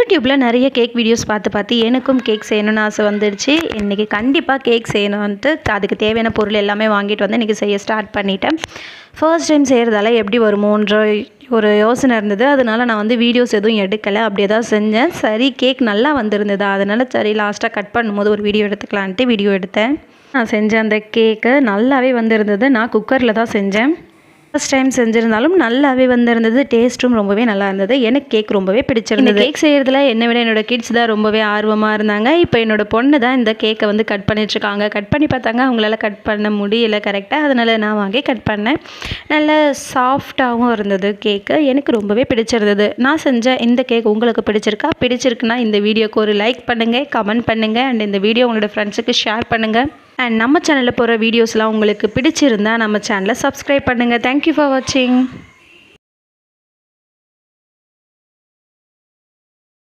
யூடியூப்பில் நிறைய cake videos பார்த்து எனக்கும் கேக் செய்யணும்னு ஆசை வந்துடுச்சு. இன்றைக்கி கண்டிப்பாக கேக் செய்யணுன்ட்டு அதுக்கு தேவையான பொருள் எல்லாமே வாங்கிட்டு வந்து இன்றைக்கி செய்ய ஸ்டார்ட் பண்ணிட்டேன். ஃபர்ஸ்ட் டைம் செய்கிறதால எப்படி வருமோன்ற ஒரு யோசனை இருந்தது. அதனால நான் வந்து வீடியோஸ் எதுவும் எடுக்கலை, அப்படியே தான் செஞ்சேன். சரி, கேக் நல்லா வந்திருந்தது. அதனால் சரி லாஸ்ட்டாக கட் பண்ணும்போது ஒரு வீடியோ எடுத்துக்கலான்ட்டு வீடியோ எடுத்தேன். நான் செஞ்ச அந்த கேக்கு நல்லாவே வந்திருந்தது. நான் குக்கரில் தான் செஞ்சேன். ஃபர்ஸ்ட் டைம் செஞ்சுருந்தாலும் நல்லாவே வந்திருந்தது. டேஸ்ட்டும் ரொம்பவே நல்லா இருந்தது. எனக்கு கேக் ரொம்பவே பிடிச்சிருந்தது. கேக் செய்கிறதுல என்னை விட என்னோடய கிட்ஸ் தான் ரொம்பவே ஆர்வமாக இருந்தாங்க. இப்போ என்னோடய பொண்ணு தான் இந்த கேக்கை வந்து கட் பண்ணிட்டுருக்காங்க. கட் பண்ணி பார்த்தாங்க, அவங்களால கட் பண்ண முடியல கரெக்டாக. அதனால் நான் வாங்கி கட் பண்ணேன். நல்ல சாஃப்டாகவும் இருந்தது கேக்கு. எனக்கு ரொம்பவே பிடிச்சிருந்தது. நான் செஞ்ச இந்த கேக் உங்களுக்கு பிடிச்சிருக்கா? பிடிச்சிருக்குன்னா இந்த வீடியோக்கு ஒரு லைக் பண்ணுங்கள், கமெண்ட் பண்ணுங்கள், அண்ட் இந்த வீடியோ உங்களோட ஃப்ரெண்ட்ஸுக்கு ஷேர் பண்ணுங்கள். அண்ட் நம்ம சேனலில் போகிற வீடியோஸ்லாம் உங்களுக்கு பிடிச்சிருந்தா நம்ம சேனலை சப்ஸ்கிரைப் பண்ணுங்கள். தேங்க்யூ ஃபார் வாட்சிங்.